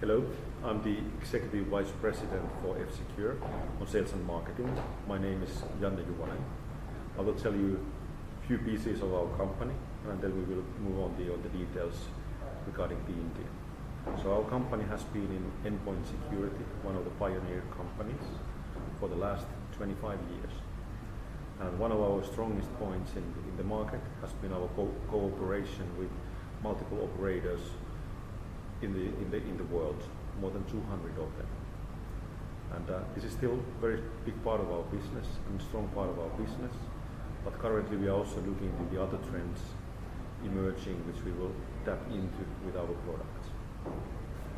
Hello, I'm the Executive Vice President for F-Secure on Sales and Marketing. My name is Janne Juvonen. I will tell you a few pieces of our company and then we will move on the details regarding the India. So our company has been in endpoint security, one of the pioneer companies for the last 25 years. And one of our strongest points in the market has been our cooperation with multiple operators in the world, more than 200 of them. And this is still a very big part of our business and a strong part of our business. But currently we are also looking into the other trends emerging, which we will tap into with our products.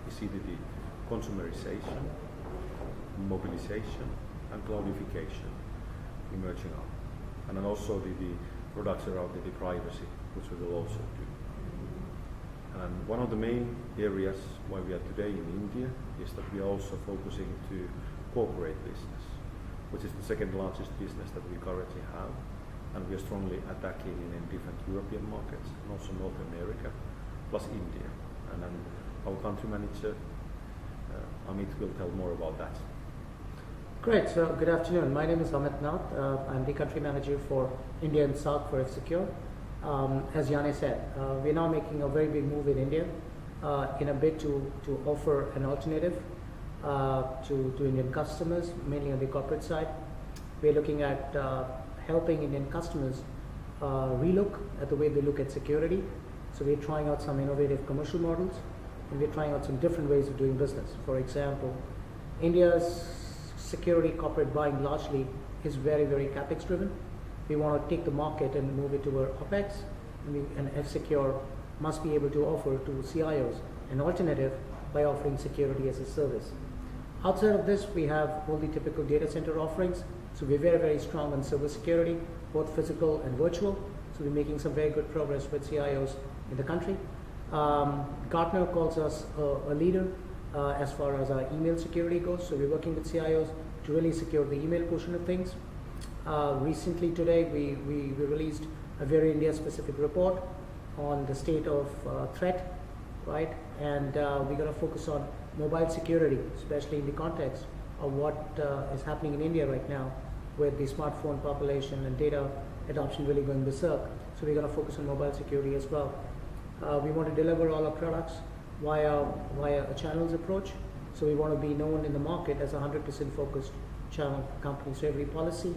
We see the consumerization, mobilization, and cloudification emerging up. And then also the products around the privacy, which we will also do. And one of the main areas why we are today in India is that we are also focusing to corporate business, which is the second largest business that we currently have. And we are strongly attacking in different European markets and also North America, plus India. And then our country manager, Amit, will tell more about that. Great, so good afternoon. My name is Amit Nath. I'm the country manager for India and SAARC for F-Secure. As Janne said, we're now making a very big move in India in a bid to offer an alternative to Indian customers, mainly on the corporate side. We're looking at helping Indian customers relook at the way they look at security. So we're trying out some innovative commercial models and we're trying out some different ways of doing business. For example, India's security corporate buying largely is very, very capex driven. We want to take the market and move it toward OPEX, and F-Secure must be able to offer to CIOs an alternative by offering security as a service. Outside of this, we have all the typical data center offerings. So we're very, very strong on server security, both physical and virtual. So we're making some very good progress with CIOs in the country. Gartner calls us a leader as far as our email security goes. So we're working with CIOs to really secure the email portion of things. Recently today, we released a very India-specific report on the state of threat, right? And we're going to focus on mobile security, especially in the context of what is happening in India right now with the smartphone population and data adoption really going berserk. So we're going to focus on mobile security as well. We want to deliver all our products via a channels approach. So we want to be known in the market as a 100% focused channel company. So every policy,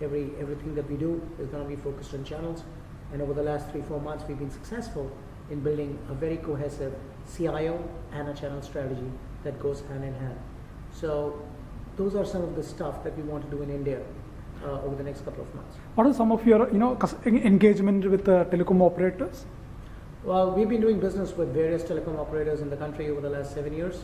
everything that we do is going to be focused on channels. And over the last 3-4 months, we've been successful in building a very cohesive CIO and a channel strategy that goes hand in hand. So those are some of the stuff that we want to do in India over the next couple of months. What are some of your engagement with the telecom operators? Well, we've been doing business with various telecom operators in the country over the last 7 years.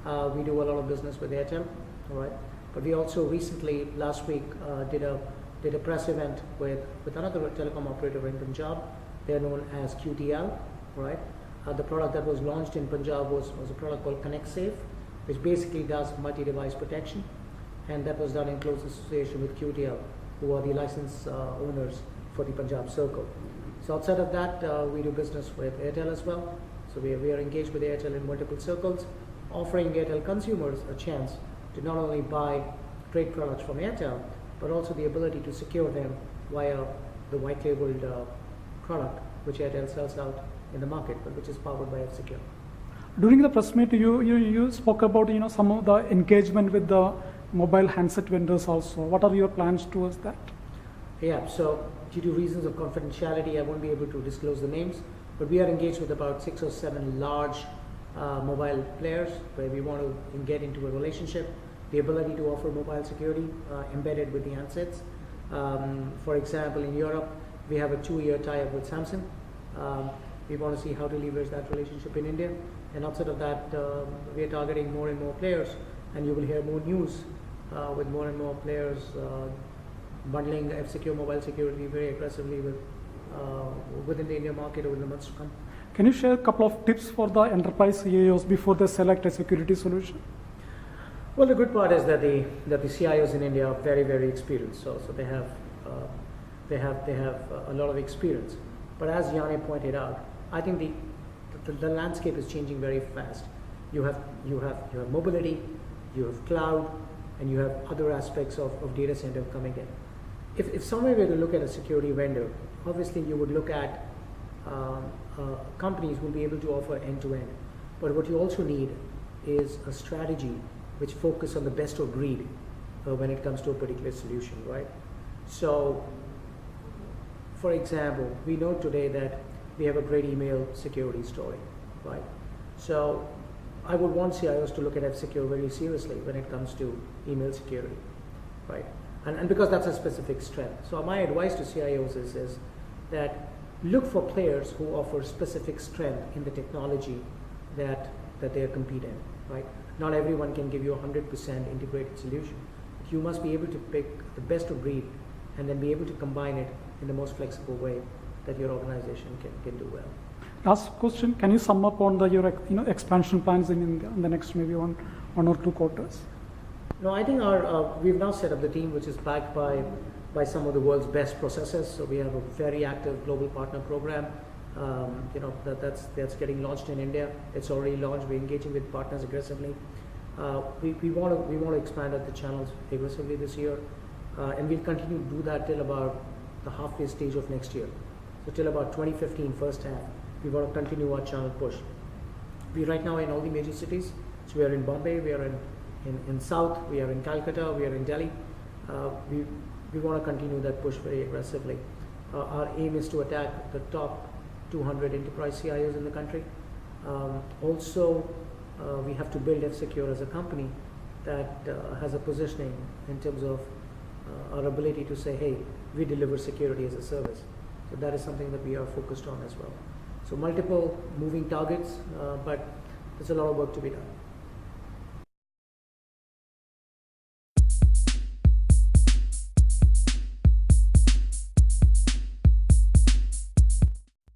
We do a lot of business with Airtel, all right? But we also recently, last week, did a press event with another telecom operator in Punjab. They're known as QTL, right? The product that was launched in Punjab was a product called Connect Safe, which basically does multi-device protection. And that was done in close association with QTL, who are the license owners for the Punjab Circle. So outside of that, we do business with Airtel as well. So we are engaged with Airtel in multiple circles, offering Airtel consumers a chance to not only buy great products from Airtel, but also the ability to secure them via the white labeled product which Airtel sells out in the market, but which is powered by F-Secure. During the press meet, you spoke about some of the engagement with the mobile handset vendors also. What are your plans towards that? Yeah, so due to reasons of confidentiality, I won't be able to disclose the names, but we are engaged with about 6 or 7 large mobile players where we want to get into a relationship, the ability to offer mobile security embedded with the handsets. For example, in Europe, we have a 2-year tie-up with Samsung. We want to see how to leverage that relationship in India. And outside of that, we are targeting more and more players, and you will hear more news with more and more players bundling F-Secure mobile security very aggressively within the India market over the months to come. Can you share a couple of tips for the enterprise CIOs before they select a security solution? Well, the good part is that the CIOs in India are very, very experienced. So they have a lot of experience. But as Janne pointed out, I think the landscape is changing very fast. You have mobility, you have cloud, and you have other aspects of data center coming in. If somebody were to look at a security vendor, obviously you would look at companies who will be able to offer end-to-end. But what you also need is a strategy which focuses on the best of breed when it comes to a particular solution, right? So, for example, we know today that we have a great email security story, right? So, I would want CIOs to look at F-Secure very seriously when it comes to email security, right? And because that's a specific strength. So my advice to CIOs is that look for players who offer specific strength in the technology that they are competing, right? Not everyone can give you a 100% integrated solution. You must be able to pick the best of breed and then be able to combine it in the most flexible way that your organization can do well. Last question, can you sum up on your expansion plans in India in the next maybe one or two quarters? No, I think we've now set up the team which is backed by some of the world's best processors. So we have a very active global partner program. That's getting launched in India. It's already launched. We're engaging with partners aggressively. We want to expand at the channels aggressively this year, and we'll continue to do that till about the halfway stage of next year. So till about 2015 first half, we want to continue our channel push. We right now in all the major cities. So we are in Bombay, we are in South, we are in Calcutta, we are in Delhi. We want to continue that push very aggressively. Our aim is to attack the top 200 enterprise CIOs in the country. Also, we have to build F-Secure as a company that has a positioning in terms of our ability to say, hey, we deliver security as a service. So that is something that we are focused on as well. So multiple moving targets, but there's a lot of work to be done.